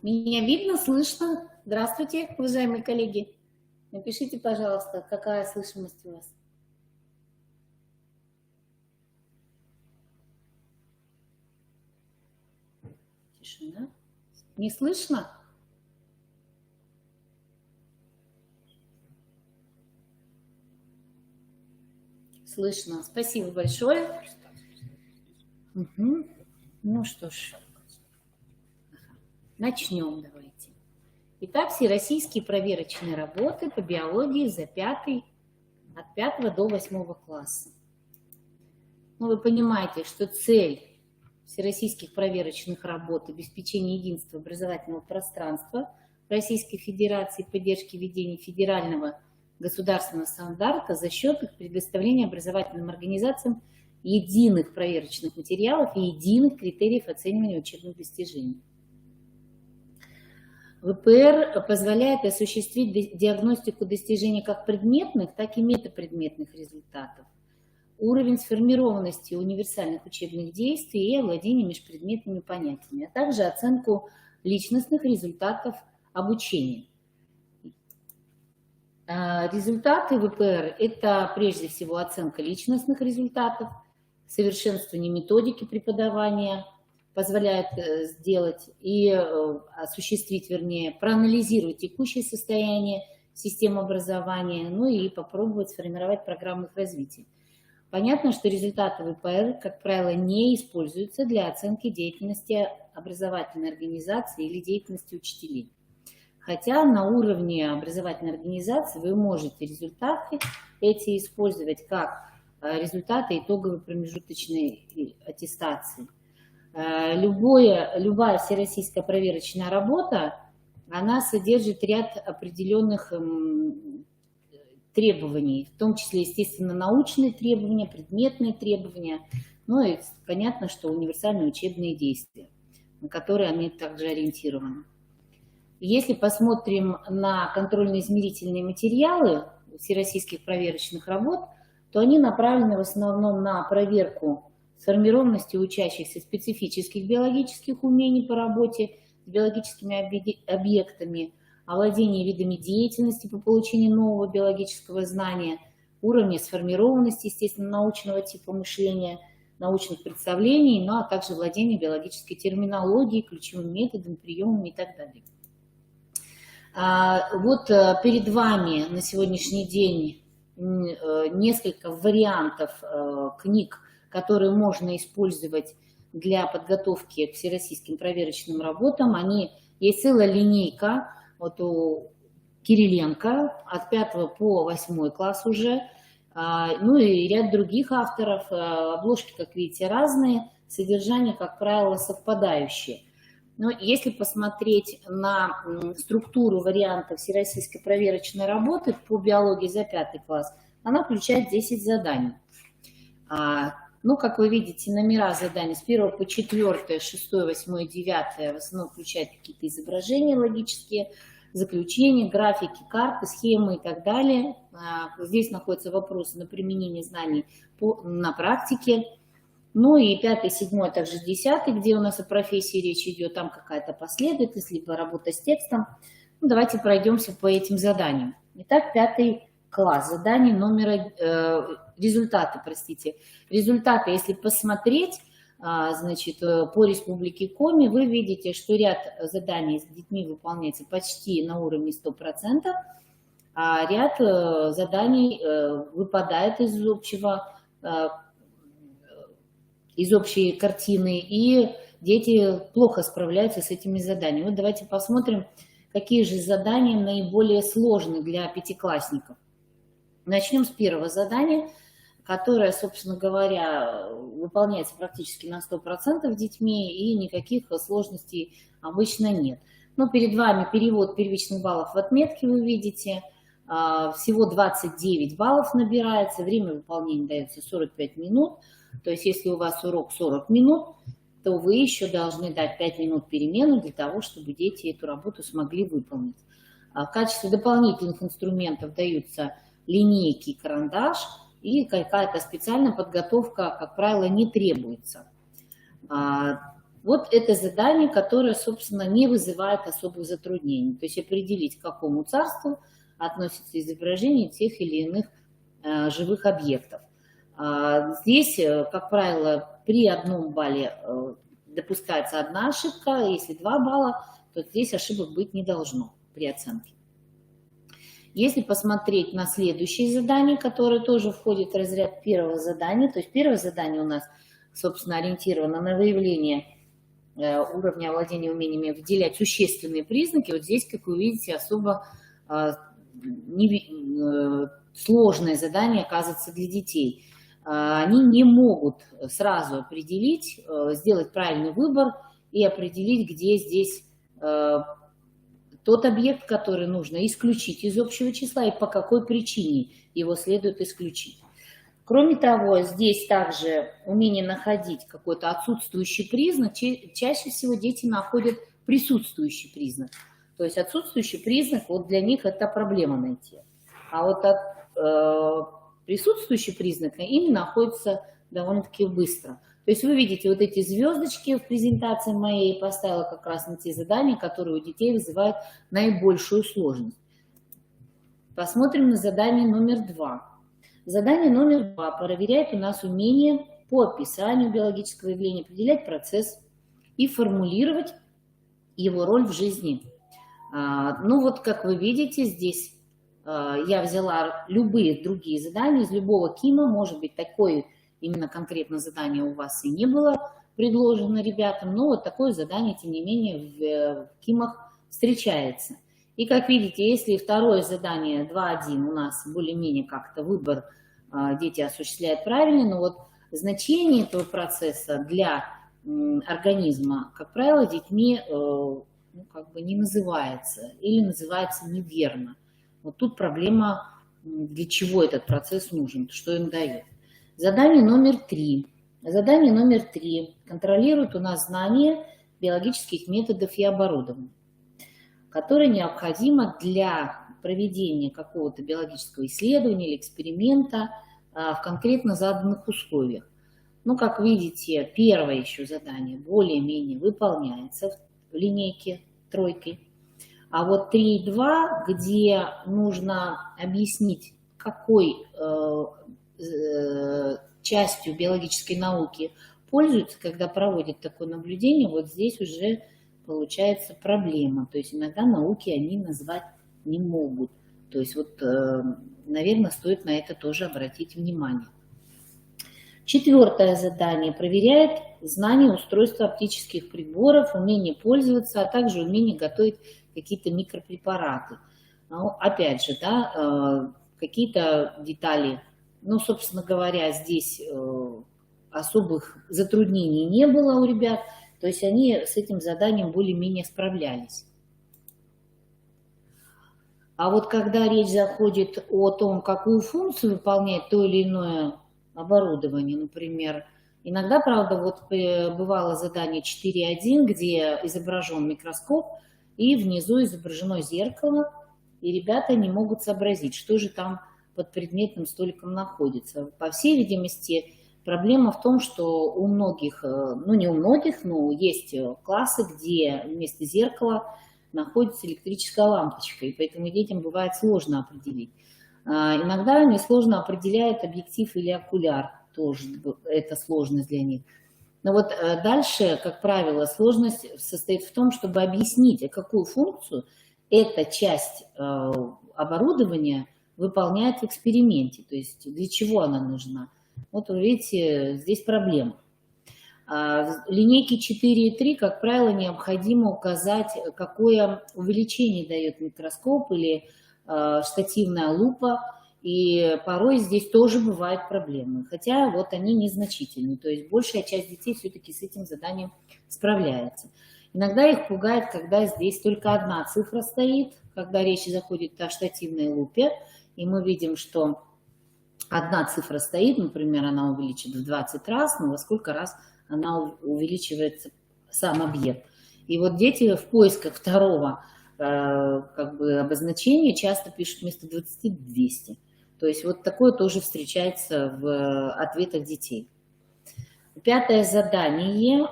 Меня видно, слышно? Здравствуйте, уважаемые коллеги. Напишите, пожалуйста, какая слышимость у вас. Тишина. Не слышно? Слышно. Спасибо большое. Угу. Ну что ж, начнем давайте. Итак, всероссийские проверочные работы по биологии за от 5 до 8 класса. Ну, вы понимаете, что цель всероссийских проверочных работ — обеспечение единства образовательного пространства Российской Федерации, поддержки введения федерального государственного стандарта за счет их предоставления образовательным организациям единых проверочных материалов и единых критериев оценивания учебных достижений. ВПР позволяет осуществить диагностику достижений как предметных, так и метапредметных результатов, уровень сформированности универсальных учебных действий и овладение межпредметными понятиями, а также оценку личностных результатов обучения. Результаты ВПР – это прежде всего оценка личностных результатов, совершенствование методики преподавания, позволяет сделать и осуществить, вернее, проанализировать текущее состояние системы образования, ну и попробовать сформировать программу их развития. Понятно, что результаты ВПР, как правило, не используются для оценки деятельности образовательной организации или деятельности учителей. Хотя на уровне образовательной организации вы можете результаты эти использовать как результаты итоговой промежуточной аттестации. Любая всероссийская проверочная работа, она содержит ряд определенных требований, в том числе, естественно, научные требования, предметные требования, ну и понятно, что универсальные учебные действия, на которые они также ориентированы. Если посмотрим на контрольно-измерительные материалы всероссийских проверочных работ, то они направлены в основном на проверку сформированности учащихся специфических биологических умений по работе с биологическими объектами, овладение видами деятельности по получению нового биологического знания, уровня сформированности, естественно, научного типа мышления, научных представлений, ну а также владение биологической терминологией, ключевыми методами, приемами и так далее. Вот перед вами на сегодняшний день несколько вариантов книг, которые можно использовать для подготовки к всероссийским проверочным работам. Есть целая линейка вот у Кириленко от 5 по 8 класс уже, ну и ряд других авторов. Обложки, как видите, разные, содержание, как правило, совпадающее. Но если посмотреть на структуру вариантов всероссийской проверочной работы по биологии за 5 класс, она включает 10 заданий. Ну, как вы видите, номера заданий с 1 по 4, 6, 8, 9 в основном включают какие-то изображения логические, заключения, графики, карты, схемы и так далее. Здесь находятся вопросы на применение знаний на практике. Ну и 5, 7, а также 10, где у нас о профессии речь идет, там какая-то последовательность, либо работа с текстом. Ну, давайте пройдемся по этим заданиям. Итак, 5 класс, задание результаты, если посмотреть, значит, по республике Коми, вы видите, что ряд заданий с детьми выполняется почти на уровне 100%, а ряд заданий выпадает из общей картины, и дети плохо справляются с этими заданиями. Вот давайте посмотрим, какие же задания наиболее сложны для пятиклассников. Начнем с первого задания, которое, собственно говоря, выполняется практически на 100% детьми, и никаких сложностей обычно нет. Но перед вами перевод первичных баллов в отметки вы видите. Всего 29 баллов набирается, время выполнения дается 45 минут. То есть если у вас урок 40 минут, то вы еще должны дать 5 минут перемену для того, чтобы дети эту работу смогли выполнить. В качестве дополнительных инструментов даются линейки, карандаш, и какая-то специальная подготовка, как правило, не требуется. Вот это задание, которое, собственно, не вызывает особых затруднений. То есть определить, к какому царству относится изображение тех или иных живых объектов. Здесь, как правило, при 1 балле допускается 1 ошибка, если 2 балла, то здесь ошибок быть не должно при оценке. Если посмотреть на следующее задание, которое тоже входит в разряд первого задания, то есть первое задание у нас, собственно, ориентировано на выявление уровня владения умениями выделять существенные признаки. Вот здесь, как вы видите, особо сложное задание оказывается для детей. Они не могут сразу определить, сделать правильный выбор и определить, где здесь тот объект, который нужно исключить из общего числа и по какой причине его следует исключить. Кроме того, здесь также умение находить какой-то отсутствующий признак. Чаще всего дети находят присутствующий признак. То есть отсутствующий признак, вот для них это проблема найти. А вот присутствующий признак им находится довольно-таки быстро. То есть вы видите вот эти звездочки в презентации моей, поставила как раз на те задания, которые у детей вызывают наибольшую сложность. Посмотрим на задание номер 2. Задание номер 2 проверяет у нас умение по описанию биологического явления, определять процесс и формулировать его роль в жизни. Ну вот, как вы видите, здесь я взяла любые другие задания из любого КИМа. Может быть, такое именно конкретно задание у вас и не было предложено ребятам, но вот такое задание, тем не менее, в КИМах встречается. И как видите, если второе задание 2.1 у нас более-менее как-то выбор дети осуществляют правильно, но вот значение этого процесса для организма, как правило, детьми не называется или называется неверно. Вот тут проблема, для чего этот процесс нужен, что он дает. Задание номер 3. Задание номер 3 контролирует у нас знание биологических методов и оборудования, которое необходимо для проведения какого-то биологического исследования или эксперимента в конкретно заданных условиях. Ну, как видите, первое еще задание более-менее выполняется в линейке тройкой. А вот 3.2, где нужно объяснить, какой частью биологической науки пользуются, когда проводят такое наблюдение, вот здесь уже получается проблема. То есть иногда науки они назвать не могут. То есть вот, наверное, стоит на это тоже обратить внимание. Четвертое задание проверяет знание устройства оптических приборов, умение пользоваться, а также умение готовить какие-то микропрепараты. Ну, опять же, да, какие-то детали. Ну, собственно говоря, здесь особых затруднений не было у ребят, то есть они с этим заданием более-менее справлялись. А вот когда речь заходит о том, какую функцию выполняет то или иное оборудование, например, иногда, правда, вот бывало задание 4.1, где изображен микроскоп и внизу изображено зеркало, и ребята не могут сообразить, что же там под предметным столиком находится. По всей видимости, проблема в том, что у многих, ну не у многих, но есть классы, где вместо зеркала находится электрическая лампочка, и поэтому детям бывает сложно определить. Иногда несложно определяют объектив или окуляр, тоже это сложность для них. Но вот дальше, как правило, сложность состоит в том, чтобы объяснить, какую функцию эта часть оборудования выполняет в эксперименте, то есть для чего она нужна. Вот вы видите, здесь проблема. В линейке 4.3, как правило, необходимо указать, какое увеличение дает микроскоп или штативная лупа, и порой здесь тоже бывают проблемы, хотя вот они незначительны, то есть большая часть детей все-таки с этим заданием справляется. Иногда их пугает, когда здесь только одна цифра стоит, когда речь заходит о штативной лупе, и мы видим, что одна цифра стоит, например, она увеличит в 20 раз, но во сколько раз она увеличивается сам объект. И вот дети в поисках второго обозначения часто пишут вместо 20 200. То есть вот такое тоже встречается в ответах детей. Пятое задание,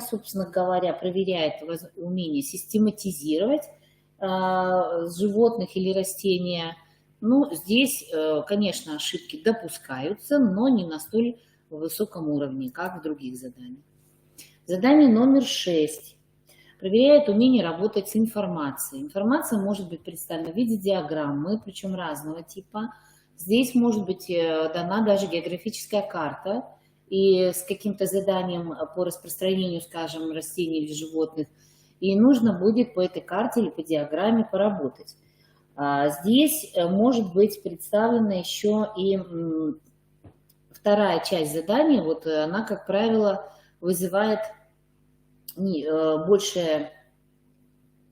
собственно говоря, проверяет умение систематизировать животных или растения. Ну, здесь, конечно, ошибки допускаются, но не на столь высоком уровне, как в других заданиях. Задание номер 6. Проверяет умение работать с информацией. Информация может быть представлена в виде диаграммы, причем разного типа. Здесь может быть дана даже географическая карта, и с каким-то заданием по распространению, скажем, растений или животных, и нужно будет по этой карте или по диаграмме поработать. Здесь может быть представлена еще и вторая часть задания, вот она, как правило, вызывает большее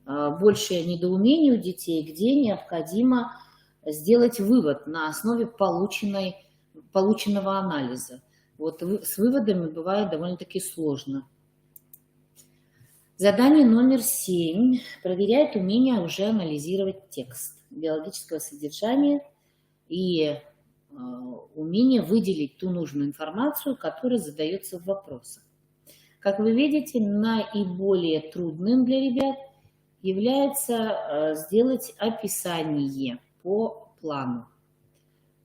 недоумение у детей, где необходимо сделать вывод на основе полученного анализа. Вот с выводами бывает довольно-таки сложно. Задание номер 7 проверяет умение уже анализировать текст биологического содержания и умение выделить ту нужную информацию, которая задается в вопросах. Как вы видите, наиболее трудным для ребят является сделать описание по плану.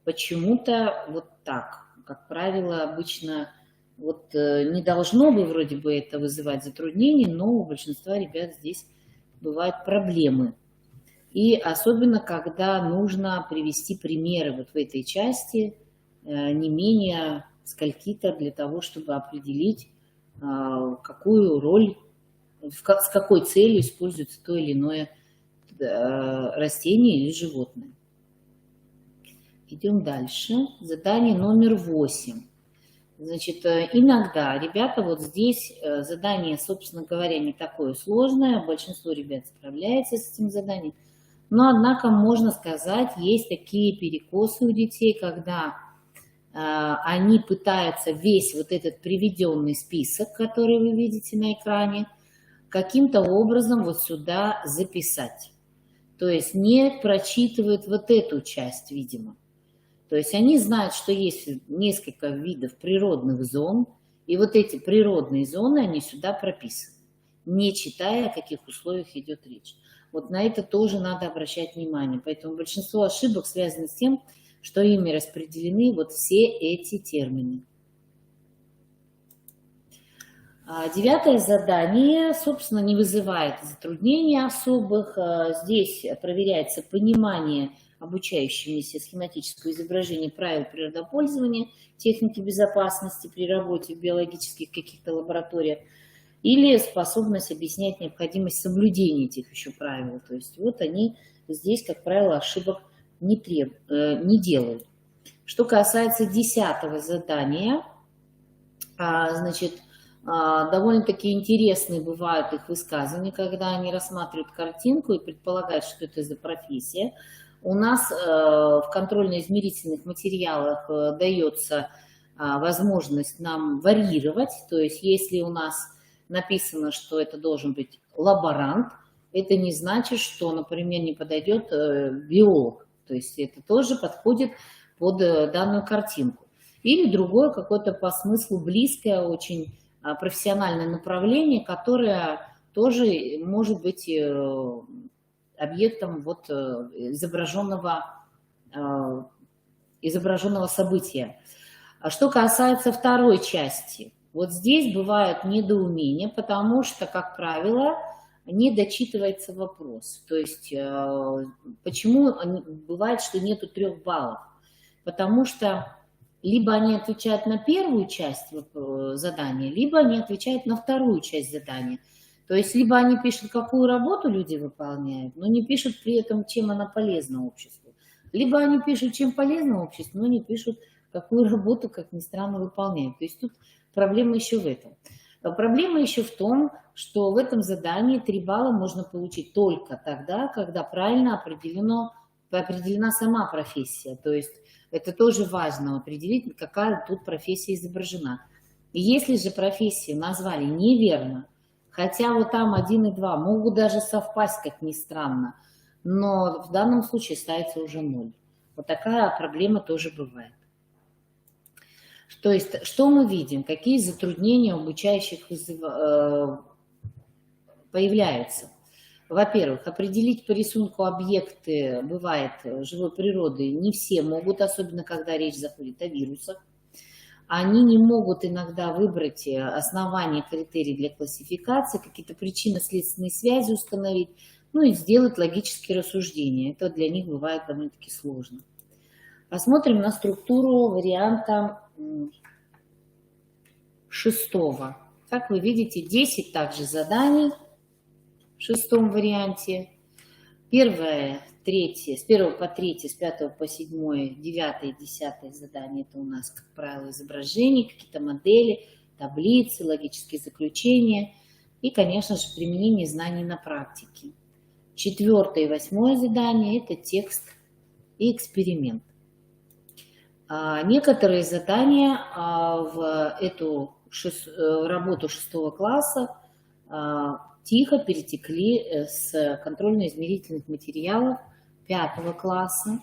Почему-то вот так. Как правило, обычно вот не должно бы вроде бы это вызывать затруднений, но у большинства ребят здесь бывают проблемы. И особенно, когда нужно привести примеры вот в этой части, не менее скольки-то для того, чтобы определить, какую роль, с какой целью используется то или иное растение или животное. Идем дальше. Задание номер 8. Значит, иногда ребята, вот здесь задание, собственно говоря, не такое сложное, большинство ребят справляется с этим заданием, но, однако, можно сказать, есть такие перекосы у детей, когда они пытаются весь вот этот приведенный список, который вы видите на экране, каким-то образом вот сюда записать. То есть не прочитывают вот эту часть, видимо. То есть они знают, что есть несколько видов природных зон, и вот эти природные зоны, они сюда прописаны, не читая, о каких условиях идет речь. Вот на это тоже надо обращать внимание. Поэтому большинство ошибок связано с тем, что ими распределены вот все эти термины. 9 задание, собственно, не вызывает затруднений особых. Здесь проверяется понимание обучающимися схематического изображения правил природопользования, техники безопасности при работе в биологических каких-то лабораториях, или способность объяснять необходимость соблюдения этих еще правил. То есть вот они здесь, как правило, ошибок не делают. Что касается 10 задания, значит, довольно-таки интересные бывают их высказывания, когда они рассматривают картинку и предполагают, что это за профессия. У нас в контрольно-измерительных материалах дается возможность нам варьировать, то есть если у нас написано, что это должен быть лаборант, это не значит, что, например, не подойдет биолог, то есть это тоже подходит под данную картинку. Или другое какое-то по смыслу близкое, очень профессиональное направление, которое тоже может быть объектом вот изображенного события. А что касается второй части, вот здесь бывают недоумения, потому что, как правило, не дочитывается вопрос. То есть почему бывает, что нету 3 баллов? Потому что либо они отвечают на первую часть задания, либо они отвечают на вторую часть задания. То есть либо они пишут, какую работу люди выполняют, но не пишут при этом, чем она полезна обществу. Либо они пишут, чем полезна обществу, но не пишут, какую работу, как ни странно, выполняют. То есть тут проблема еще в этом. Проблема еще в том, что в этом задании 3 балла можно получить только тогда, когда правильно определена сама профессия. То есть это тоже важно определить, какая тут профессия изображена. И если же профессию назвали неверно, хотя вот там 1 и 2 могут даже совпасть, как ни странно, но в данном случае ставится уже 0. Вот такая проблема тоже бывает. То есть, что мы видим? Какие затруднения у обучающих появляются? Во-первых, определить по рисунку объекты, бывает, живой природы не все могут, особенно когда речь заходит о вирусах. Они не могут иногда выбрать основания, критерии для классификации, какие-то причинно-следственные связи установить, ну и сделать логические рассуждения. Это для них бывает довольно-таки сложно. Посмотрим на структуру варианта 6. Как вы видите, 10 также заданий в 6 варианте. Первое, третье, с 1 по 3, с 5 по 7, 9 и 10 задание, это у нас, как правило, изображения, какие-то модели, таблицы, логические заключения и, конечно же, применение знаний на практике. 4 и 8 задание – это текст и эксперимент. Некоторые задания в эту работу 6 класса тихо перетекли с контрольно-измерительных материалов 5 класса.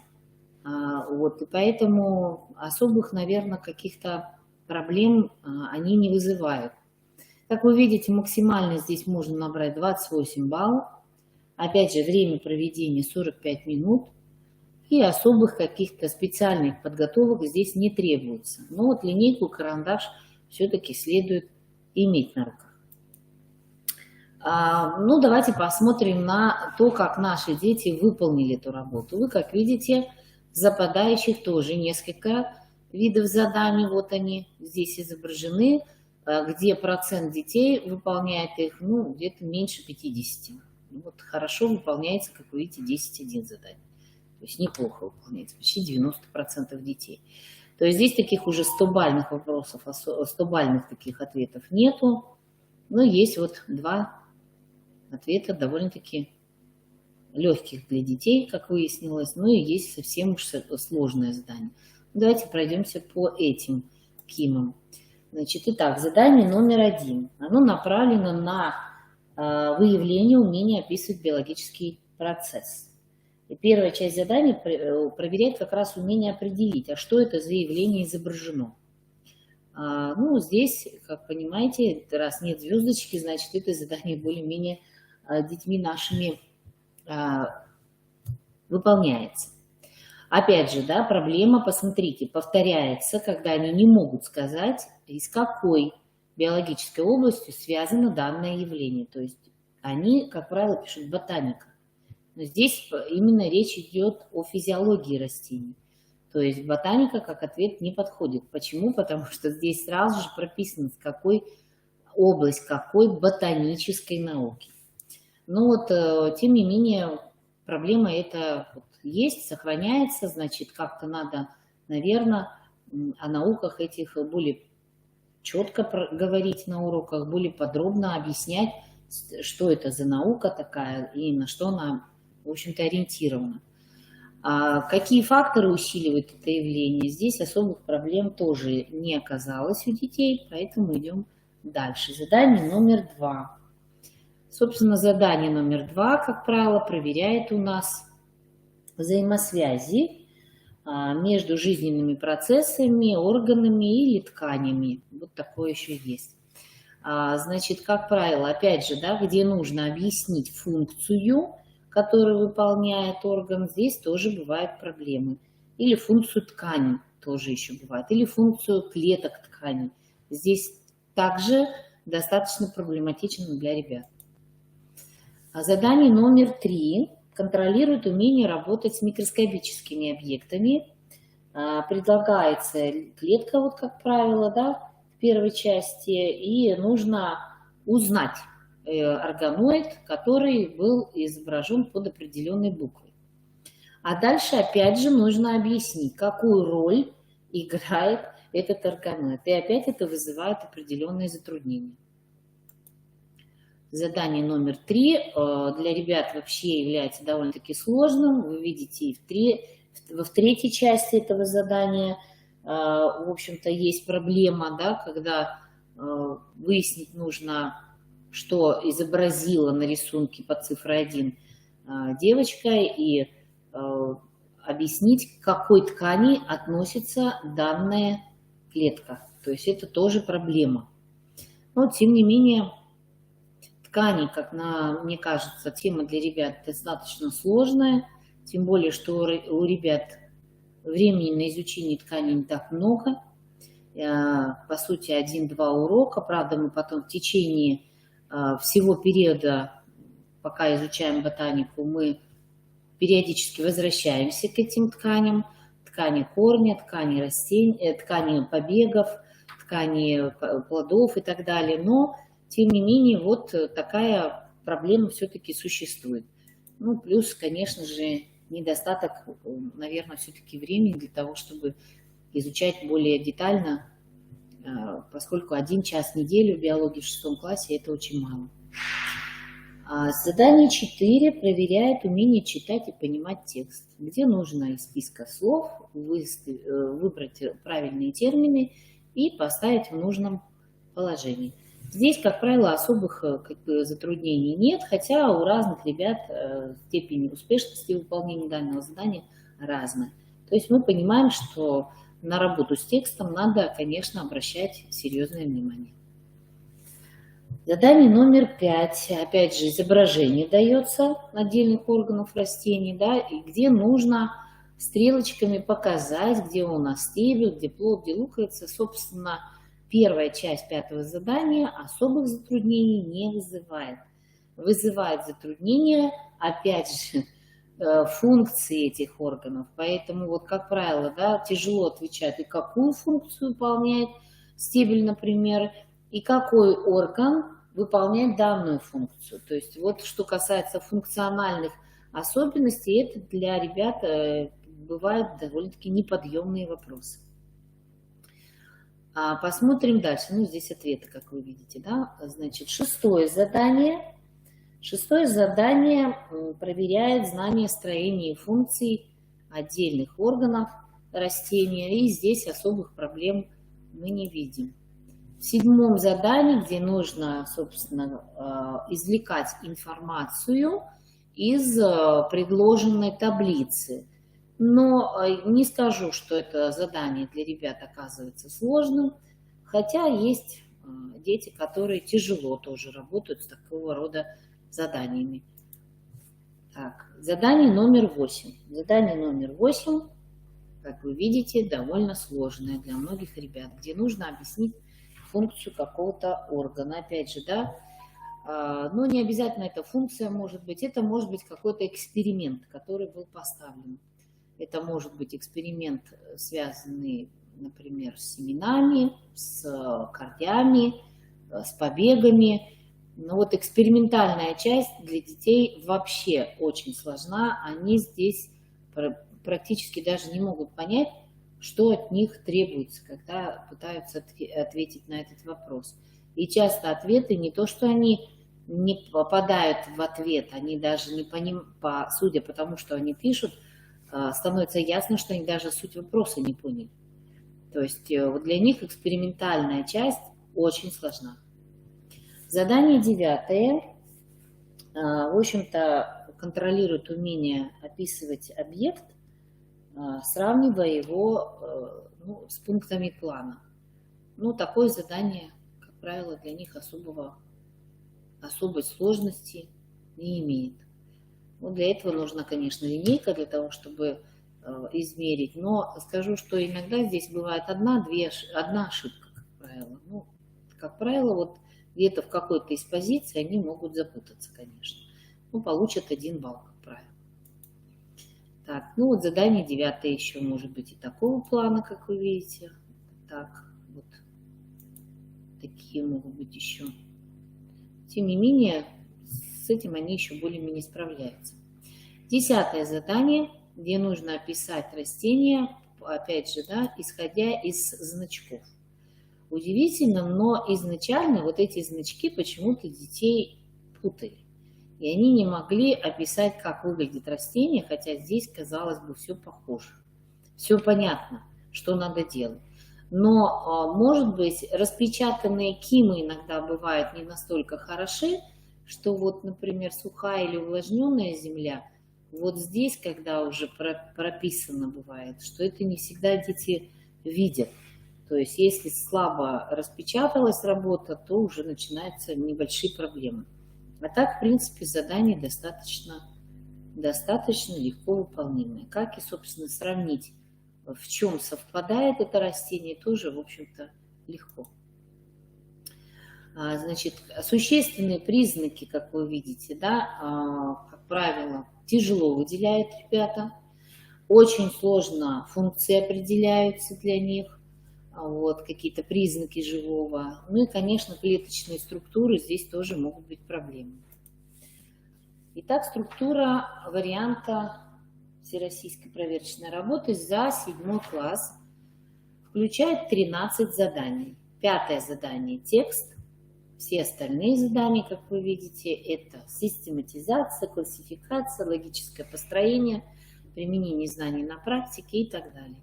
Вот, и поэтому особых, наверное, каких-то проблем они не вызывают. Как вы видите, максимально здесь можно набрать 28 баллов. Опять же, время проведения 45 минут. И особых каких-то специальных подготовок здесь не требуется. Но вот линейку, карандаш все-таки следует иметь на руках. Ну, давайте посмотрим на то, как наши дети выполнили эту работу. Вы, как видите, в западающих тоже несколько видов заданий. Вот они здесь изображены, где процент детей выполняет их, ну, где-то меньше 50. Вот хорошо выполняется, как вы видите, 10-1 задание. То есть неплохо выполняется, почти 90% детей. То есть здесь таких уже 100-бальных вопросов, 100-бальных таких ответов нету. Но есть вот 2 ответа довольно-таки легких для детей, как выяснилось. Ну и есть совсем уж сложное задание. Давайте пройдемся по этим КИМам. Значит, итак, задание номер 1. Оно направлено на выявление умения описывать биологический процесс. И первая часть задания проверяет как раз умение определить, а что это за явление изображено. Ну, здесь, как понимаете, раз нет звездочки, значит, это задание более-менее детьми нашими выполняется. Опять же, да, проблема, посмотрите, повторяется, когда они не могут сказать, из какой биологической областью связано данное явление. То есть они, как правило, пишут ботаника. Но здесь именно речь идет о физиологии растений. То есть ботаника как ответ не подходит. Почему? Потому что здесь сразу же прописано, в какой область, какой ботанической науки. Но вот, тем не менее, проблема эта есть, сохраняется, значит, как-то надо, наверное, о науках этих более четко говорить на уроках, более подробно объяснять, что это за наука такая и на что она, в общем-то, ориентирована. А какие факторы усиливают это явление? Здесь особых проблем тоже не оказалось у детей, поэтому идем дальше. Задание номер 2. Собственно, задание номер 2, как правило, проверяет у нас взаимосвязи между жизненными процессами, органами или тканями. Вот такое еще есть. Значит, как правило, опять же, да, где нужно объяснить функцию, которую выполняет орган, здесь тоже бывают проблемы. Или функцию ткани тоже еще бывает. Или функцию клеток ткани. Здесь также достаточно проблематично для ребят. Задание номер 3 контролирует умение работать с микроскопическими объектами. Предлагается клетка, вот как правило, да, в первой части, и нужно узнать органоид, который был изображен под определенной буквой. А дальше опять же нужно объяснить, какую роль играет этот органоид. И опять это вызывает определенные затруднения. Задание номер 3 для ребят вообще является довольно-таки сложным. Вы видите, и в третьей части этого задания, в общем-то, есть проблема, да, когда выяснить нужно, что изобразила на рисунке под цифрой 1 девочка, и объяснить, к какой ткани относится данное клетка. То есть это тоже проблема. Но, тем не менее, ткани, как мне кажется, тема для ребят достаточно сложная. Тем более, что у ребят времени на изучение ткани не так много. По сути, 1-2 урока. Правда, мы потом в течение всего периода, пока изучаем ботанику, мы периодически возвращаемся к этим тканям. Ткани корня, ткани растений, ткани побегов, ткани плодов и так далее. Но, тем не менее, вот такая проблема все-таки существует. Ну, плюс, конечно же, недостаток, наверное, все-таки времени для того, чтобы изучать более детально, поскольку 1 час в неделю биологии в 6 классе – это очень мало. Задание 4 проверяет умение читать и понимать текст, где нужно из списка слов выбрать правильные термины и поставить в нужном положении. Здесь, как правило, особых затруднений нет, хотя у разных ребят степень успешности выполнения данного задания разная. То есть мы понимаем, что на работу с текстом надо, конечно, обращать серьезное внимание. Задание номер 5. Опять же, изображение дается отдельных органов растений, да, и где нужно стрелочками показать, где у нас стебель, где плод, где луковица. Собственно, первая часть 5-го задания особых затруднений не вызывает. Вызывает затруднения, опять же, функции этих органов. Поэтому, вот, как правило, да, тяжело отвечать, и какую функцию выполняет стебель, например, и какой орган выполняет данную функцию. То есть вот что касается функциональных особенностей, это для ребят бывают довольно-таки неподъемные вопросы. Посмотрим дальше. Ну, здесь ответы, как вы видите, да. Значит, 6-е задание. 6-е задание проверяет знание строения и функций отдельных органов растения. И здесь особых проблем мы не видим. В 7-м задании, где нужно, собственно, извлекать информацию из предложенной таблицы. Но не скажу, что это задание для ребят оказывается сложным, хотя есть дети, которые тяжело тоже работают с такого рода заданиями. Так, задание номер 8. Задание номер 8, как вы видите, довольно сложное для многих ребят, где нужно объяснить функцию какого-то органа. Опять же, да, но не обязательно эта функция может быть, это может быть какой-то эксперимент, который был поставлен. Это может быть эксперимент, связанный, например, с семенами, с корнями, с побегами. Но вот экспериментальная часть для детей вообще очень сложна. Они здесь практически даже не могут понять, что от них требуется, когда пытаются ответить на этот вопрос. И часто ответы не то, что они не попадают в ответ, они даже не понимают, судя по тому, что они пишут, становится ясно, что они даже суть вопроса не поняли. То есть вот для них экспериментальная часть очень сложна. Задание 9. В общем-то, контролирует умение описывать объект, сравнивая его с пунктами плана. Ну, такое задание, как правило, для них особой сложности не имеет. Ну, для этого нужна, конечно, линейка для того, чтобы измерить. Но скажу, что иногда здесь бывает одна ошибка, как правило. Ну, как правило, вот где-то в какой-то из позиций они могут запутаться, конечно. Ну, получат 1 балл, как правило. Так, ну вот задание 9 еще может быть и такого плана, как вы видите. Так, вот такие могут быть еще. Тем не менее, с этим они еще более-менее справляются. 10-е задание, где нужно описать растения, опять же, да, исходя из значков. Удивительно, но изначально вот эти значки почему-то детей путали. И они не могли описать, как выглядит растение, хотя здесь, казалось бы, все похоже. Все понятно, что надо делать. Но, может быть, распечатанные кимы иногда бывают не настолько хороши, что вот, например, сухая или увлажненная земля, вот здесь, когда уже прописано бывает, что это не всегда дети видят. То есть если слабо распечаталась работа, то уже начинаются небольшие проблемы. А так, в принципе, задание достаточно легко выполнимое. Как и, собственно, сравнить, в чем совпадает это растение, тоже, в общем-то, легко. Значит, существенные признаки, как вы видите, да, как правило, тяжело выделяют ребята, очень сложно функции определяются для них, вот, какие-то признаки живого. Ну и, конечно, клеточные структуры здесь тоже могут быть проблемы. Итак, структура варианта всероссийской проверочной работы за 7 класс включает 13 заданий. 5-е задание – текст. Все остальные задания, как вы видите, это систематизация, классификация, логическое построение, применение знаний на практике и так далее.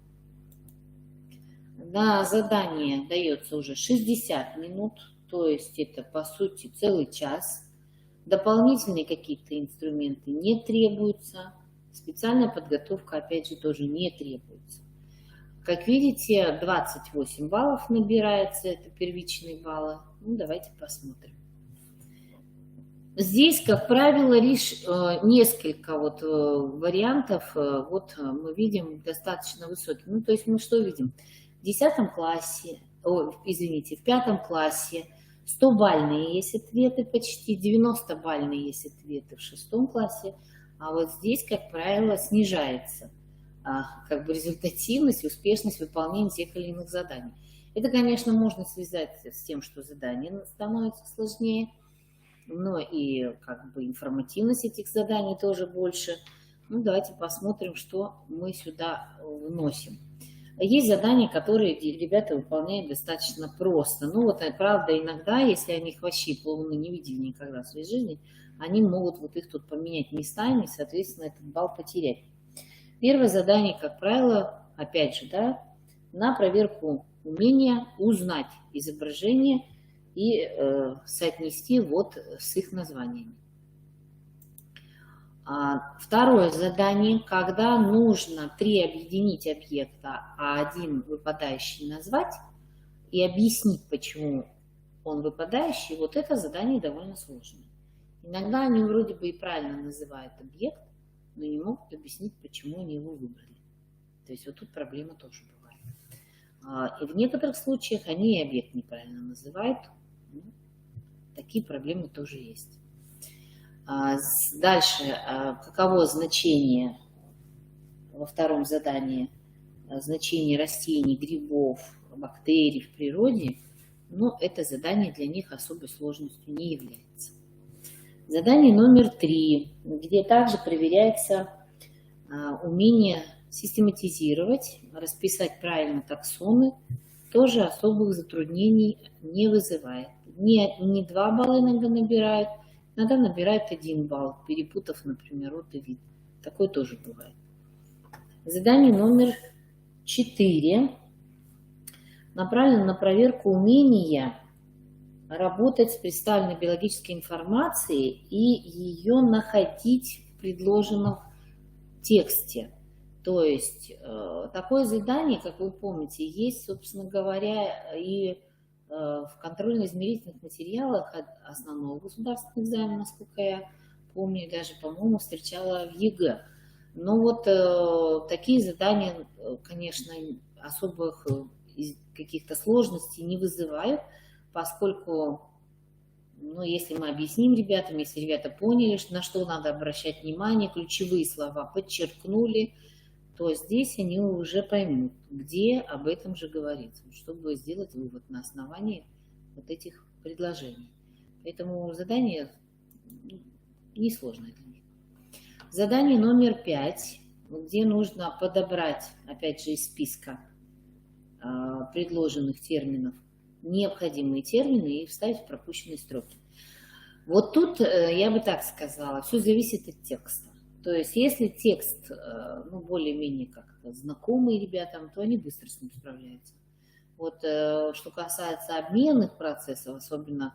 На задание дается уже 60 минут, то есть это, по сути, целый час. Дополнительные какие-то инструменты не требуются. Специальная подготовка, опять же, тоже не требуется. Как видите, 28 баллов набирается, это первичные баллы. Ну, давайте посмотрим. Здесь, как правило, лишь несколько вариантов, мы видим достаточно высокие. Ну, то есть мы что видим? В 10 классе, в 5 классе 100-бальные есть ответы, почти 90-бальные есть ответы в 6 классе, а вот здесь, как правило, снижается результативность и успешность выполнения тех или иных заданий. Это, конечно, можно связать с тем, что задание становится сложнее, но и информативность этих заданий тоже больше. Ну, давайте посмотрим, что мы сюда вносим. Есть задания, которые ребята выполняют достаточно просто. Ну вот, правда, иногда, если они их вообще полно не видели никогда в своей жизни, они могут их тут поменять местами, и, соответственно, этот балл потерять. Первое задание, как правило, опять же, да, на проверку умения узнать изображение и соотнести с их названиями. Второе задание, когда нужно 3 объединить объекта, а 1 выпадающий назвать и объяснить, почему он выпадающий, вот это задание довольно сложное. Иногда они вроде бы и правильно называют объект, но не могут объяснить, почему они его выбрали. То есть вот тут проблема тоже бывает. И в некоторых случаях они и объект неправильно называют. Такие проблемы тоже есть. Дальше, каково значение во втором задании, значение растений, грибов, бактерий в природе, но это задание для них особой сложностью не является. Задание номер 3, где также проверяется умение систематизировать, расписать правильно таксоны, тоже особых затруднений не вызывает. Не 2 балла иногда набирают, иногда набирают 1 балл, перепутав, например, род и вид. Такое тоже бывает. Задание номер 4 направлено на проверку умения работать с представленной биологической информацией и ее находить в предложенном тексте. То есть такое задание, как вы помните, есть, собственно говоря, и в контрольно-измерительных материалах основного государственного экзамена, насколько я помню, даже, по-моему, встречала в ЕГЭ. Но такие задания, конечно, особых каких-то сложностей не вызывают, поскольку, если мы объясним ребятам, если ребята поняли, на что надо обращать внимание, ключевые слова подчеркнули, то здесь они уже поймут, где об этом же говорится, чтобы сделать вывод на основании этих предложений. Поэтому задание несложное для них. Задание номер 5, где нужно подобрать, опять же, из списка предложенных терминов необходимые термины и вставить в пропущенные строки. Вот тут я бы так сказала, все зависит от текста. То есть если текст более-менее как-то знакомый ребятам, то они быстро с ним справляются. Что касается обменных процессов, особенно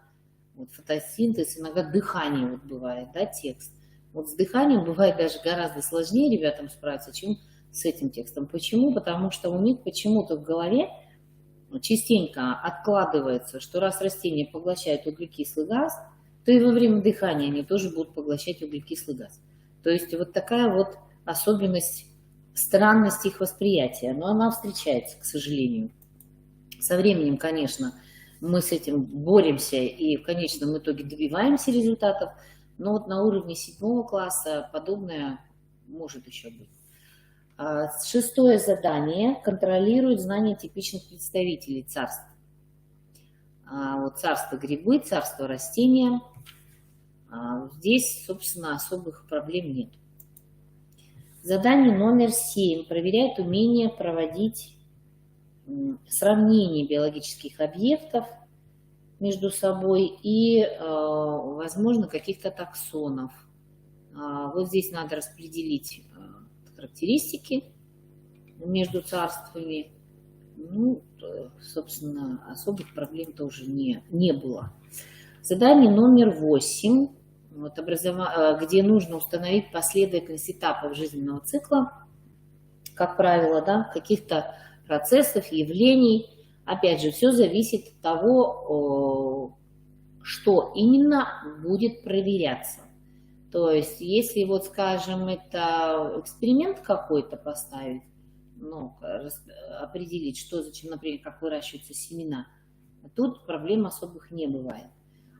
фотосинтез, иногда дыхание бывает, да, текст. С дыханием бывает даже гораздо сложнее ребятам справиться, чем с этим текстом. Почему? Потому что у них почему-то в голове частенько откладывается, что раз растения поглощают углекислый газ, то и во время дыхания они тоже будут поглощать углекислый газ. То есть вот такая вот особенность, странность их восприятия, но она встречается, к сожалению. Со временем, конечно, мы с этим боремся и в конечном итоге добиваемся результатов, но вот на уровне 7 класса подобное может еще быть. 6-е задание контролирует знания типичных представителей царств. Вот царство грибы, царство растения. Здесь, собственно, особых проблем нет. Задание номер 7 проверяет умение проводить сравнение биологических объектов между собой и, возможно, каких-то таксонов. Вот здесь надо распределить характеристики между царствами. Ну, собственно, особых проблем тоже не было. Задание номер 8, вот где нужно установить последовательность этапов жизненного цикла, как правило, да, каких-то процессов, явлений. Опять же, все зависит от того, что именно будет проверяться. То есть, если, вот, скажем, это эксперимент какой-то поставить, ну, определить, что, зачем, например, как выращиваются семена, тут проблем особых не бывает.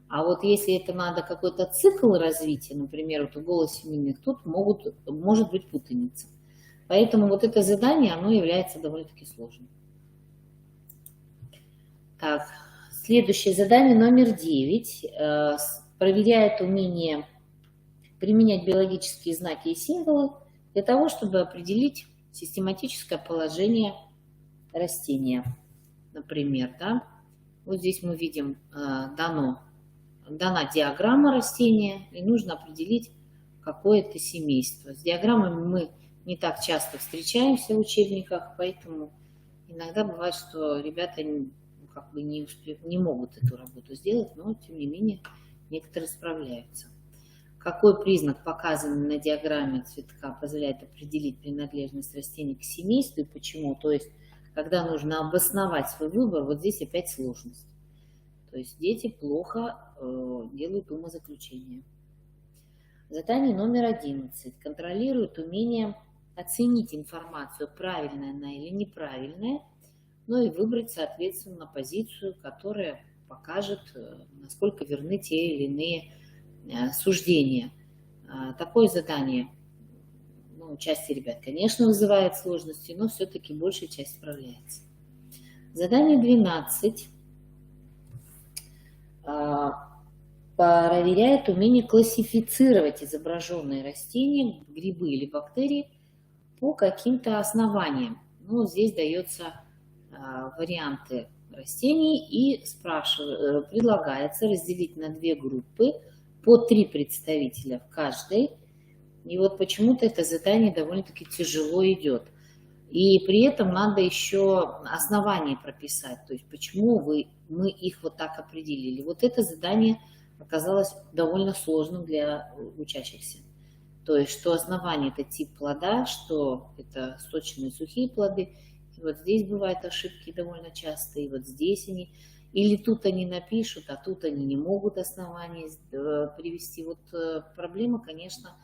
А вот если это надо какой-то цикл развития, например, вот у голосеменных, тут может быть путаница. Поэтому вот это задание, оно является довольно-таки сложным. Так, следующее задание номер 9 проверяет умение применять биологические знаки и символы для того, чтобы определить систематическое положение растения. Например, да, вот здесь мы видим, дана диаграмма растения, и нужно определить, какое это семейство. С диаграммами мы не так часто встречаемся в учебниках, поэтому иногда бывает, что ребята как бы не могут эту работу сделать, но тем не менее некоторые справляются. Какой признак, показанный на диаграмме цветка, позволяет определить принадлежность растений к семейству и почему? То есть, когда нужно обосновать свой выбор, вот здесь опять сложность. То есть дети плохо делают умозаключения. Задание номер 11. Контролирует умение оценить информацию, правильная она или неправильная, ну и выбрать, соответственно, позицию, которая покажет, насколько верны те или иные суждения. Такое задание, ну, части ребят, конечно, вызывает сложности, но все-таки большая часть справляется. Задание 12 проверяет умение классифицировать изображенные растения, грибы или бактерии по каким-то основаниям. Ну, здесь дается варианты растений и предлагается разделить на 2 группы по 3 представителя в каждой. И вот почему-то это задание довольно-таки тяжело идет. И при этом надо еще основания прописать, то есть почему мы их вот так определили. Вот это задание оказалось довольно сложным для учащихся. То есть что основание – это тип плода, что это сочные сухие плоды. И вот здесь бывают ошибки довольно часто, и вот здесь они. Или тут они напишут, а тут они не могут основания привести. Вот проблема, конечно,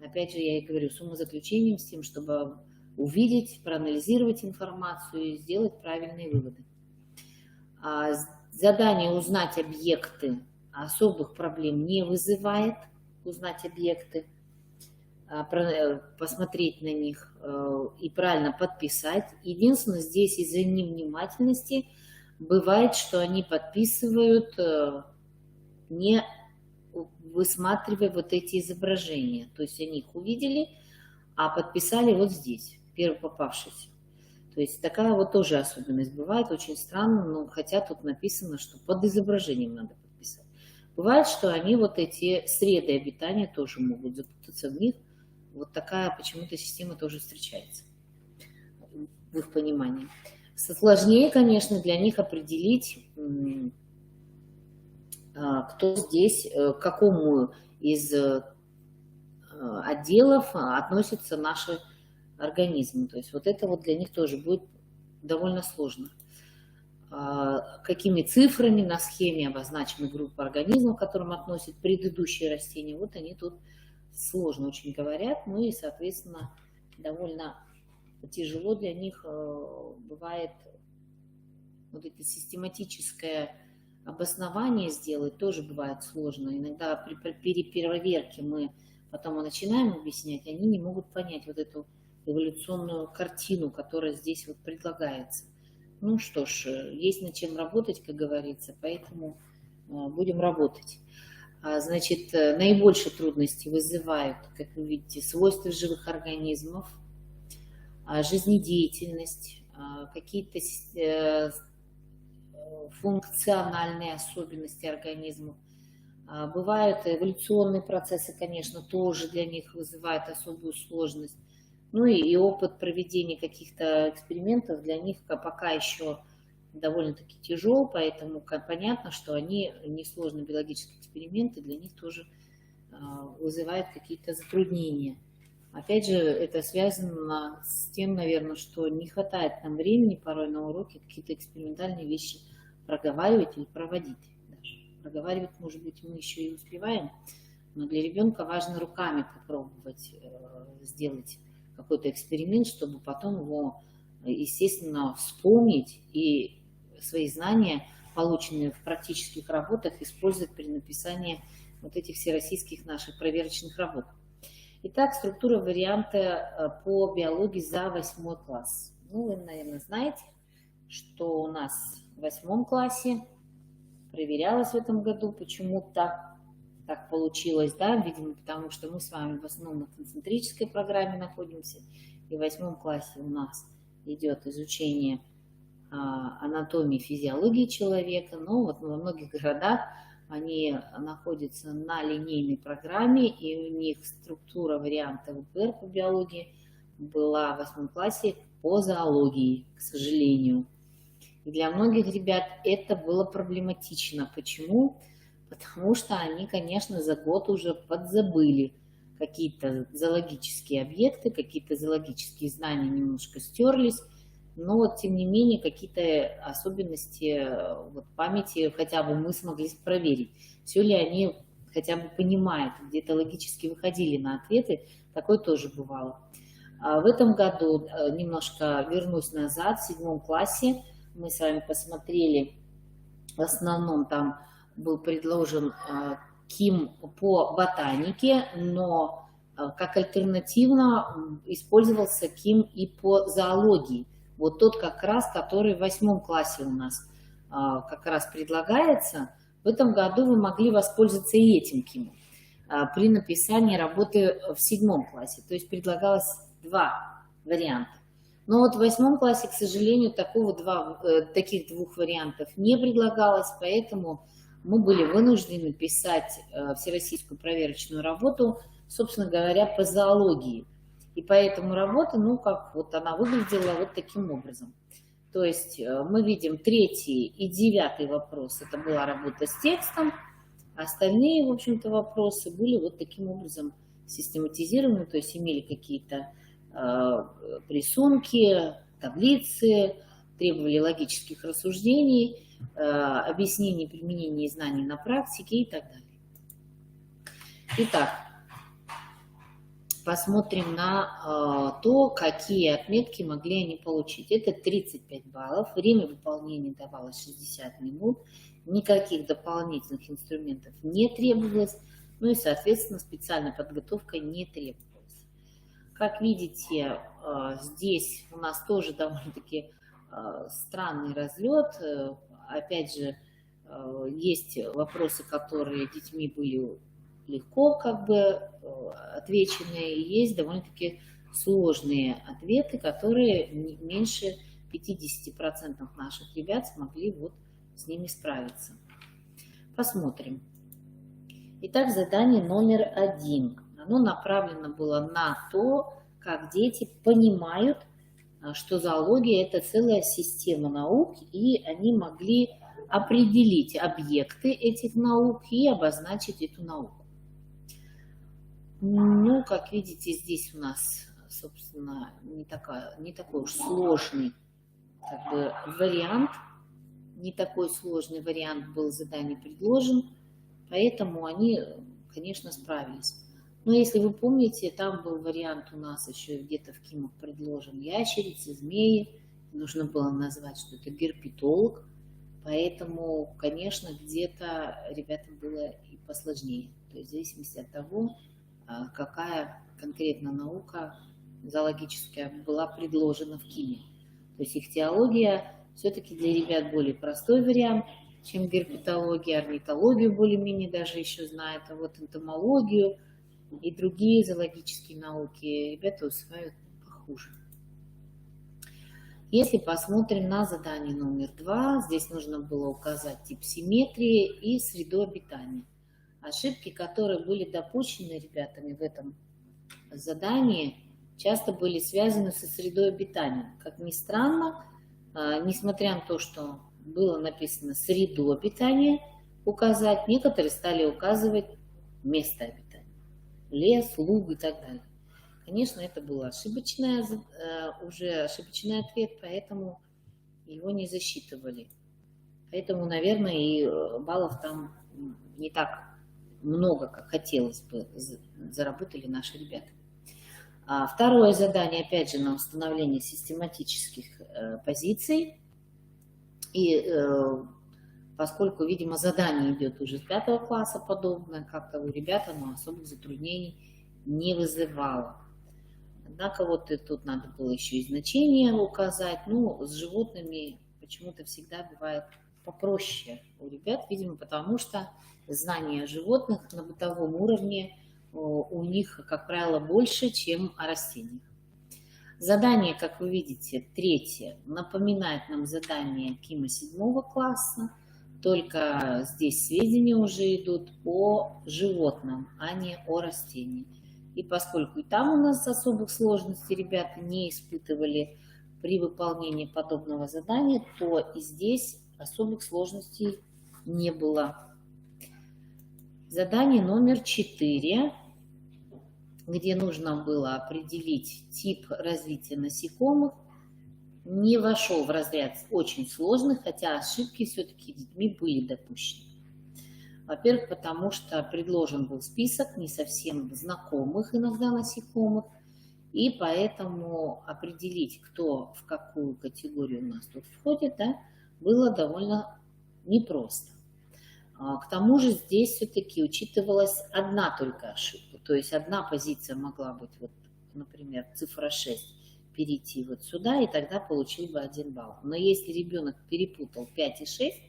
опять же, я и говорю, с умозаключением, с тем, чтобы увидеть, проанализировать информацию и сделать правильные выводы. Задание «Узнать объекты» особых проблем не вызывает, узнать объекты, посмотреть на них и правильно подписать. Единственное, здесь из-за невнимательности бывает, что они подписывают, не высматривая вот эти изображения. То есть они их увидели, а подписали вот здесь, первый попавшийся. То есть такая вот тоже особенность бывает, очень странно, но хотя тут написано, что под изображением надо подписать. Бывает, что они вот эти среды обитания тоже могут запутаться в них. Вот такая почему-то система тоже встречается в их понимании. Сложнее, конечно, для них определить, кто здесь, к какому из отделов относятся наши организмы. То есть вот это вот для них тоже будет довольно сложно. какими цифрами на схеме обозначены группы организмов, к которым относят предыдущие растения. Вот они тут сложно очень говорят, ну и, соответственно, довольно тяжело для них бывает вот это систематическое обоснование сделать, тоже бывает сложно. Иногда при перепроверке мы потом начинаем объяснять, они не могут понять вот эту эволюционную картину, которая здесь вот предлагается. Ну что ж, есть над чем работать, как говорится, поэтому будем работать. Значит, наибольшие трудности вызывают, как вы видите, свойства живых организмов, жизнедеятельность, какие-то функциональные особенности организмов. Бывают эволюционные процессы, конечно, тоже для них вызывают особую сложность. Ну и опыт проведения каких-то экспериментов для них пока еще довольно-таки тяжел, поэтому понятно, что они несложные биологические эксперименты, для них тоже вызывают какие-то затруднения. Опять же, это связано с тем, наверное, что не хватает нам времени порой на уроке какие-то экспериментальные вещи проговаривать или проводить. Даже. Проговаривать, может быть, мы еще и успеваем, но для ребенка важно руками попробовать сделать какой-то эксперимент, чтобы потом его, естественно, вспомнить и свои знания, полученные в практических работах, использовать при написании вот этих всероссийских наших проверочных работ. Итак, структура варианта по биологии за 8 класс. Ну, вы, наверное, знаете, что у нас в 8 классе проверялось в этом году, почему так получилось, да, видимо, потому что мы с вами в основном на концентрической программе находимся, и в 8 классе у нас идет изучение анатомии, физиологии человека, но вот во многих городах они находятся на линейной программе, и у них структура варианта ВПР по биологии была в 8 классе по зоологии, к сожалению. И для многих ребят это было проблематично. Почему? Потому что они, конечно, за год уже подзабыли какие-то зоологические объекты, какие-то зоологические знания немножко стерлись, но вот, тем не менее, какие-то особенности вот, памяти хотя бы мы смогли проверить. Все ли они хотя бы понимают, где-то логически выходили на ответы, такое тоже бывало. В этом году, немножко вернусь назад, в 7 классе мы с вами посмотрели, в основном там был предложен КИМ по ботанике, но как альтернативно использовался КИМ и по зоологии. Вот тот как раз, который в 8 классе у нас как раз предлагается. В этом году вы могли воспользоваться и этим КИМом при написании работы в 7 классе. То есть предлагалось 2 варианта. Но вот в 8 классе, к сожалению, таких 2 вариантов не предлагалось, поэтому мы были вынуждены писать всероссийскую проверочную работу, собственно говоря, по зоологии. И поэтому работа, ну, как вот она выглядела вот таким образом. То есть мы видим 3-й и 9-й вопрос, это была работа с текстом, а остальные, в общем-то, вопросы были вот таким образом систематизированы, то есть имели какие-то рисунки, таблицы, требовали логических рассуждений, объяснений применения знаний на практике и так далее. Итак, посмотрим на то, какие отметки могли они получить. Это 35 баллов, время выполнения давалось 60 минут, никаких дополнительных инструментов не требовалось, ну и, соответственно, специальная подготовка не требовалась. Как видите, здесь у нас тоже довольно-таки странный разлет. Опять же, есть вопросы, которые детьми были легко как бы отвечены, и есть довольно-таки сложные ответы, которые меньше 50% наших ребят смогли вот с ними справиться. Посмотрим. Итак, задание номер 1. Оно направлено было на то, как дети понимают, что зоология – это целая система наук, и они могли определить объекты этих наук и обозначить эту науку. Ну, как видите, здесь у нас, собственно, не такой уж сложный как бы вариант. не такой сложный вариант был заданий предложен, поэтому они, конечно, справились. Но если вы помните, там был вариант у нас еще где-то в КИМах предложен ящерицы, змеи. Нужно было назвать, что это герпетолог. Поэтому, конечно, где-то ребятам было и посложнее. То есть в зависимости от того, какая конкретно наука зоологическая была предложена в КИМе. То есть ихтиология все-таки для ребят более простой вариант, чем герпетология, орнитологию более-менее даже еще знают, а вот энтомологию и другие зоологические науки ребята усваивают похуже. Если посмотрим на задание номер 2, здесь нужно было указать тип симметрии и среду обитания. Ошибки, которые были допущены ребятами в этом задании, часто были связаны со средой обитания. Как ни странно, несмотря на то, что было написано среду обитания указать, некоторые стали указывать место обитания. Лес, луг и так далее. Конечно, это был уже ошибочный ответ, поэтому его не засчитывали. Поэтому, наверное, и баллов там не так много, как хотелось бы, заработали наши ребята. Второе задание, опять же, на установление систематических позиций. И поскольку, видимо, задание идет уже с 5 класса подобное, как-то у ребят оно особых затруднений не вызывало. Однако вот и тут надо было еще и значение указать. Ну, с животными почему-то всегда бывает попроще у ребят, видимо, потому что знания о животных на бытовом уровне у них, как правило, больше, чем о растениях. Задание, как вы видите, 3, напоминает нам задание КИМа 7 класса, только здесь сведения уже идут о животном, а не о растении. И поскольку и там у нас особых сложностей ребята не испытывали при выполнении подобного задания, то и здесь особых сложностей не было. Задание номер 4, где нужно было определить тип развития насекомых, не вошел в разряд очень сложных, хотя ошибки все-таки детьми были допущены. Во-первых, потому что предложен был список не совсем знакомых иногда насекомых, и поэтому определить, кто в какую категорию у нас тут входит, да, было довольно непросто. К тому же здесь все-таки учитывалась одна только ошибка, то есть одна позиция могла быть, вот, например, цифра 6, перейти вот сюда, и тогда получил бы 1 балл. Но если ребенок перепутал 5 и 6,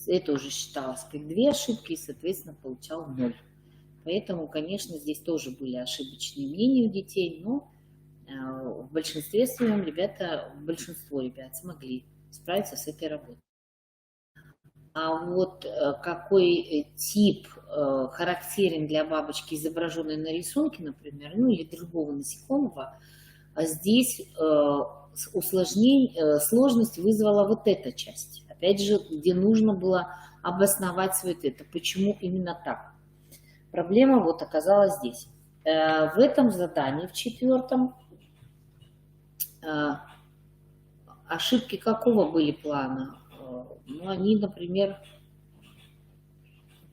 это уже считалось как 2 ошибки, и, соответственно, получал 0. Поэтому, конечно, здесь тоже были ошибочные мнения у детей, но в большинстве своем большинство ребят смогли справиться с этой работой. А вот какой тип характерен для бабочки, изображенной на рисунке, например, ну или другого насекомого, здесь сложность вызвала вот эта часть. Опять же, где нужно было обосновать свой ответ, почему именно так. Проблема вот оказалась здесь. В этом задании, в 4, ошибки какого были плана? Ну, они, например,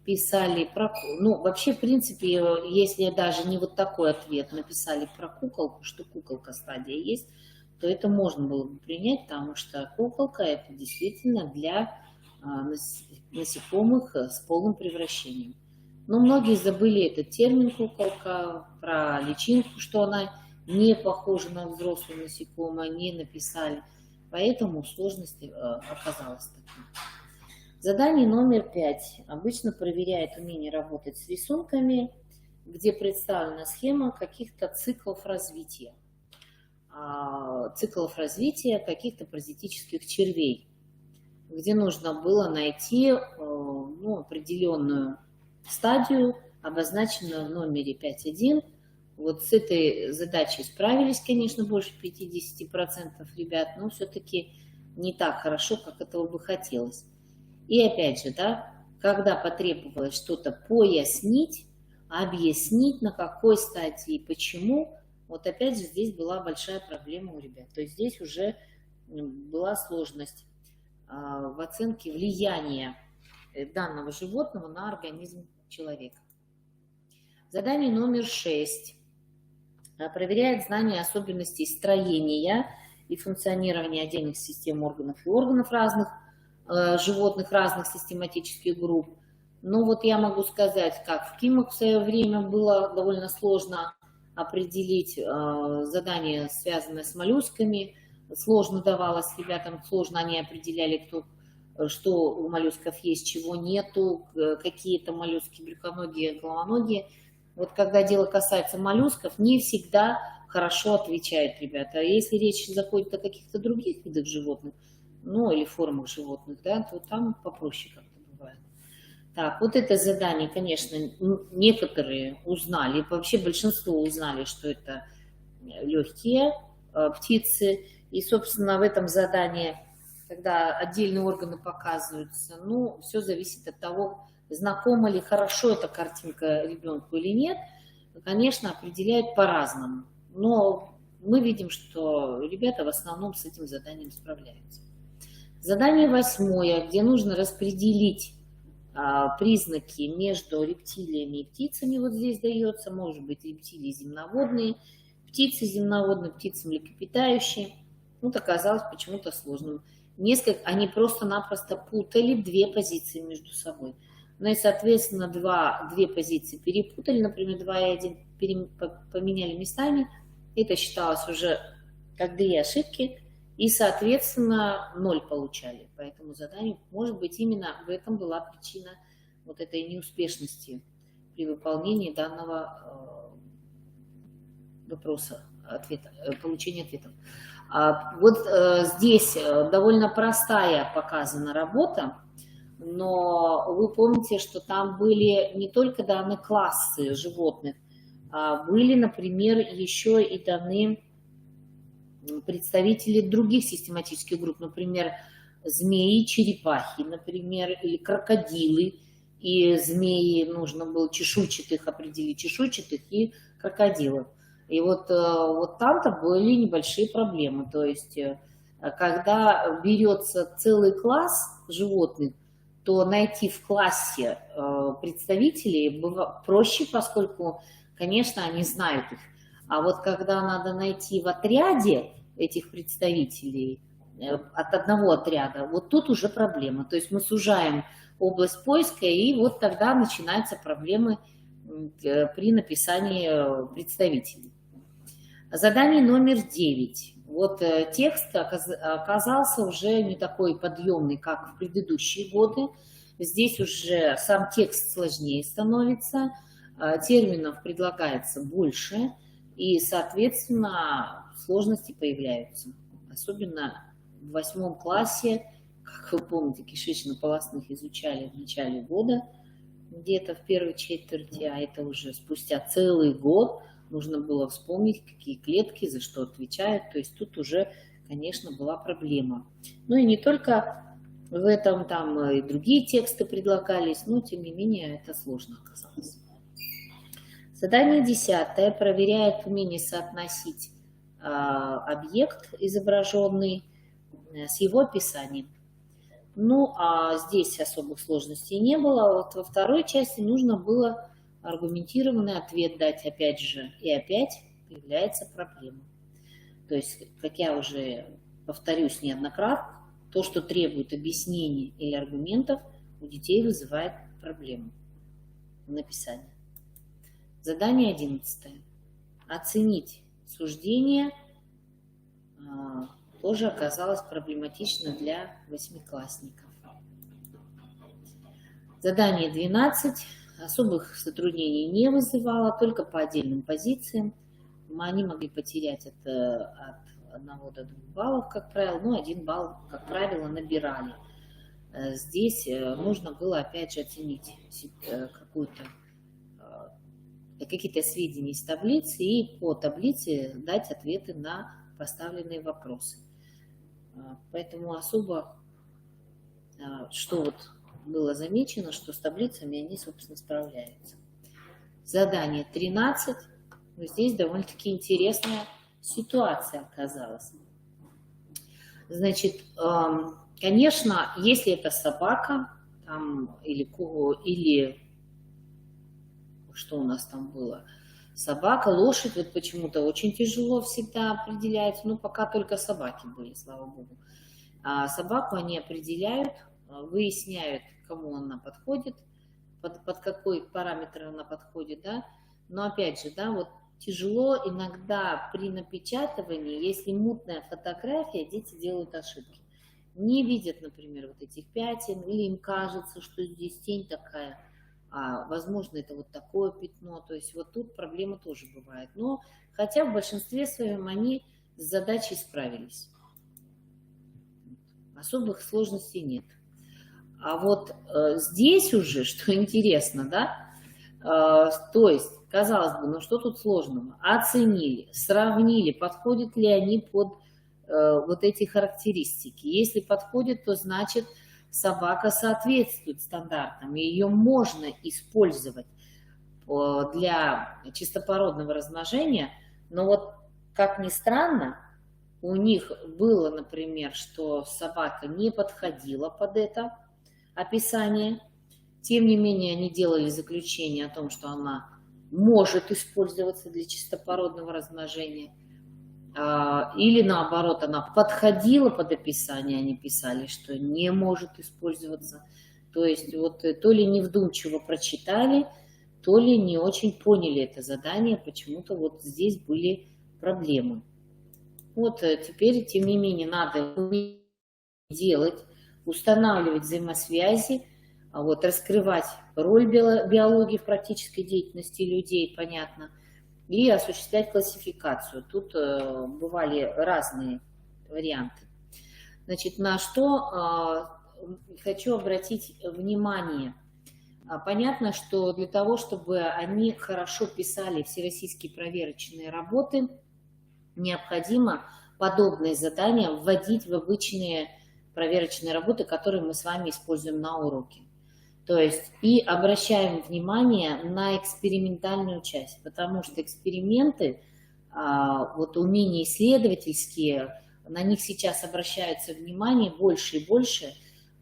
писали про... Ну, вообще, в принципе, если даже не вот такой ответ написали про куколку, что куколка стадия есть, то это можно было бы принять, потому что куколка – это действительно для насекомых с полным превращением. Но многие забыли этот термин куколка, про личинку, что она не похожа на взрослую насекомое, не написали. Поэтому сложность оказалась такой. Задание номер 5 обычно проверяет умение работать с рисунками, где представлена схема каких-то циклов развития. Каких-то паразитических червей, где нужно было найти определенную стадию, обозначенную в номере 5.1. Вот с этой задачей справились, конечно, больше 50% ребят, но все-таки не так хорошо, как этого бы хотелось. И опять же, да, когда потребовалось что-то пояснить, объяснить, на какой стадии и почему, вот опять же здесь была большая проблема у ребят. То есть здесь уже была сложность. в оценке влияния данного животного на организм человека. Задание номер 6. Проверяет знание особенностей строения и функционирования отдельных систем органов и органов разных животных, разных систематических групп. Но вот я могу сказать, как в КИМах в свое время было довольно сложно определить задание, связанное с моллюсками. Сложно давалось ребятам, сложно они определяли, что у моллюсков есть, чего нету, какие-то моллюски брюхоногие, головоногие. Вот когда дело касается моллюсков, не всегда хорошо отвечают ребята. А если речь заходит о каких-то других видах животных, ну или формах животных, да, то там попроще как-то бывает. Так, вот это задание, конечно, некоторые узнали, вообще большинство узнали, что это легкие птицы. И, собственно, в этом задании, когда отдельные органы показываются, ну, все зависит от того, знакома ли хорошо эта картинка ребенку или нет, конечно, определяют по-разному. Но мы видим, что ребята в основном с этим заданием справляются. Задание 8, где нужно распределить признаки между рептилиями и птицами. Вот здесь дается, может быть, рептилии земноводные, птицы земноводные, птицы млекопитающие. Вот оказалось почему-то сложным. Они просто-напросто путали две позиции между собой. Ну и, соответственно, две позиции перепутали, например, 2 и 1 поменяли местами. Это считалось уже как 2 ошибки, и, соответственно, 0 получали. По этому заданию, может быть, именно в этом была причина вот этой неуспешности при выполнении данного вопроса, получения ответов. Вот здесь довольно простая показана работа. Но вы помните, что там были не только даны классы животных, а были, например, еще и даны представители других систематических групп, например, змеи, черепахи, например, или крокодилы, и змеи нужно было чешуйчатых определить, чешуйчатых и крокодилов. И вот там-то были небольшие проблемы, то есть когда берется целый класс животных, то найти в классе представителей проще, поскольку, конечно, они знают их. А вот когда надо найти в отряде этих представителей, от одного отряда, вот тут уже проблема. То есть мы сужаем область поиска, и вот тогда начинаются проблемы при написании представителей. Задание номер 9. Вот текст оказался уже не такой подъемный, как в предыдущие годы. Здесь уже сам текст сложнее становится, терминов предлагается больше, и, соответственно, сложности появляются. Особенно в 8 классе, как вы помните, кишечно-полостных изучали в начале года, где-то в первой четверти, а это уже спустя целый год. Нужно было вспомнить, какие клетки за что отвечают. То есть тут уже, конечно, была проблема. Ну и не только в этом, там и другие тексты предлагались, но тем не менее это сложно оказалось. Задание 10 проверяет умение соотносить объект изображенный с его описанием. Ну а здесь особых сложностей не было. Вот во второй части нужно было аргументированный ответ дать, опять же, и опять появляется проблема. То есть, как я уже повторюсь неоднократно, то, что требует объяснений или аргументов, у детей вызывает проблему в написании. Задание 11. Оценить суждение тоже оказалось проблематично для 8-классников. Задание 12. Особых затруднений не вызывало, только по отдельным позициям. Они могли потерять от 1 до 2 баллов, как правило, но 1 балл, как правило, набирали. Здесь нужно было, опять же, оценить какие-то сведения из таблицы и по таблице дать ответы на поставленные вопросы. Поэтому особо, что вот было замечено, что с таблицами они, собственно, справляются. Задание 13. Здесь довольно-таки интересная ситуация оказалась. Значит, Конечно, если это собака, там, или что у нас там было, собака, лошадь, вот почему-то очень тяжело всегда определяется, ну, пока только собаки были, слава богу. А собаку они определяют, выясняют, кому она подходит, под какой параметр она подходит, да. Но опять же, да, вот тяжело иногда при напечатывании, если мутная фотография, дети делают ошибки. Не видят, например, вот этих пятен, или им кажется, что здесь тень такая, а возможно, это вот такое пятно. То есть вот тут проблема тоже бывает. Но хотя в большинстве своем они с задачей справились. Особых сложностей нет. А вот здесь уже, что интересно, да, то есть, казалось бы, ну что тут сложного? Оценили, сравнили, подходят ли они под вот эти характеристики. Если подходит, то значит собака соответствует стандартам, и ее можно использовать для чистопородного размножения. Но вот, как ни странно, у них было, например, что собака не подходила под это описание. Тем не менее, они делали заключение о том, что она может использоваться для чистопородного размножения. Или наоборот, она подходила под описание, они писали, что не может использоваться. То есть вот то ли невдумчиво прочитали, то ли не очень поняли это задание, почему-то вот здесь были проблемы. Вот теперь, тем не менее, надо делать, устанавливать взаимосвязи, вот, раскрывать роль биологии в практической деятельности людей, понятно, и осуществлять классификацию. Тут бывали разные варианты. Значит, на что хочу обратить внимание. Понятно, что для того, чтобы они хорошо писали всероссийские проверочные работы, необходимо подобные задания вводить в обычные проверочные работы, которые мы с вами используем на уроке. То есть и обращаем внимание на экспериментальную часть, потому что эксперименты, вот умения исследовательские, на них сейчас обращается внимание больше и больше.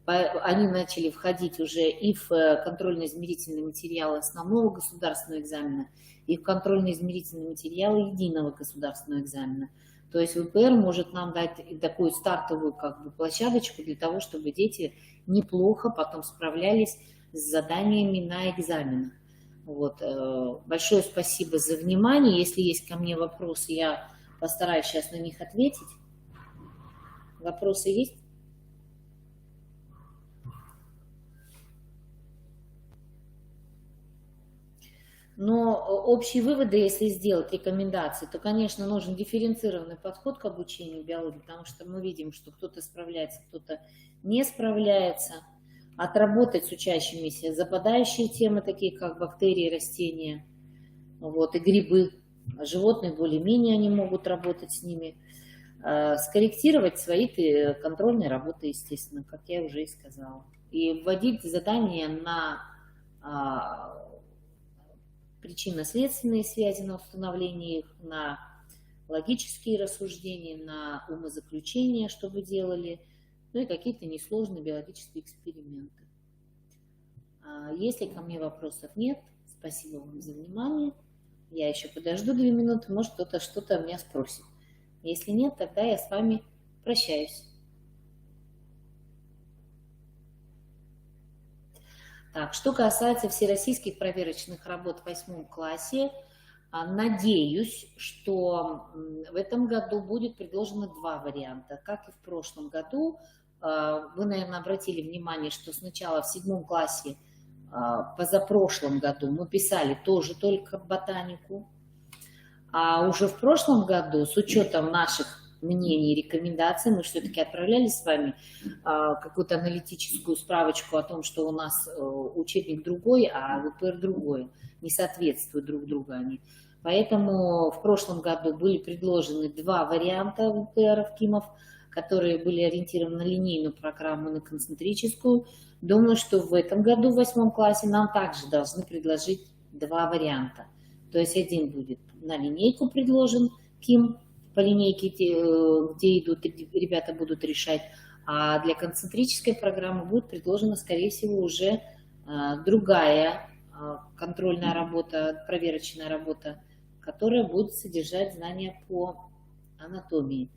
Они начали входить уже и в контрольно-измерительные материалы основного государственного экзамена, и в контрольно-измерительные материалы единого государственного экзамена. То есть ВПР может нам дать такую стартовую как бы площадочку для того, чтобы дети неплохо потом справлялись с заданиями на экзаменах. Вот. Большое спасибо за внимание. Если есть ко мне вопросы, я постараюсь сейчас на них ответить. Вопросы есть? Но общие выводы, если сделать рекомендации, то, конечно, нужен дифференцированный подход к обучению биологии, потому что мы видим, что кто-то справляется, кто-то не справляется. Отработать с учащимися западающие темы, такие как бактерии, растения, вот, и грибы. Животные более-менее они могут работать с ними. Скорректировать свои контрольные работы, естественно, как я уже и сказала. И вводить задания на причинно-следственные связи, на установление их, на логические рассуждения, на умозаключения, что вы делали, ну и какие-то несложные биологические эксперименты. Если ко мне вопросов нет, спасибо вам за внимание. Я еще подожду 2 минуты, может кто-то что-то меня спросит. Если нет, тогда я с вами прощаюсь. Так, что касается всероссийских проверочных работ в 8 классе, надеюсь, что в этом году будет предложено 2 варианта. Как и в прошлом году, вы, наверное, обратили внимание, что сначала в 7 классе, позапрошлом году, мы писали тоже только ботанику, а уже в прошлом году, с учетом наших мнений и рекомендаций, мы все-таки отправляли с вами какую-то аналитическую справочку о том, что у нас учебник другой, а ВПР другой, не соответствуют друг другу они. Поэтому в прошлом году были предложены 2 варианта ВПР КИМов, которые были ориентированы на линейную программу, на концентрическую. Думаю, что в этом году в 8 классе нам также должны предложить 2 варианта. То есть один будет на линейку предложен КИМ, по линейке, где идут, ребята будут решать, А для концентрической программы будет предложена, скорее всего, уже другая контрольная работа, проверочная работа, которая будет содержать знания по анатомии.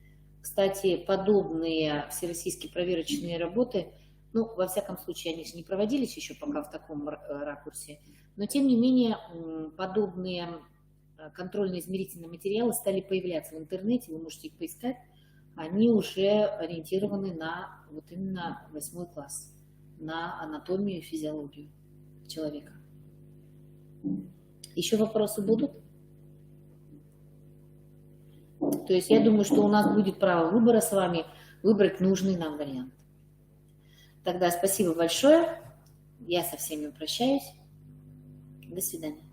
Кстати, подобные всероссийские проверочные работы, ну, во всяком случае, они же не проводились еще пока в таком ракурсе, но, тем не менее, подобные контрольно-измерительные материалы стали появляться в интернете, вы можете их поискать, они уже ориентированы на вот именно 8 класс, на анатомию и физиологию человека. Еще вопросы будут? То есть я думаю, что у нас будет право выбора с вами выбрать нужный нам вариант. Тогда спасибо большое. Я со всеми прощаюсь. До свидания.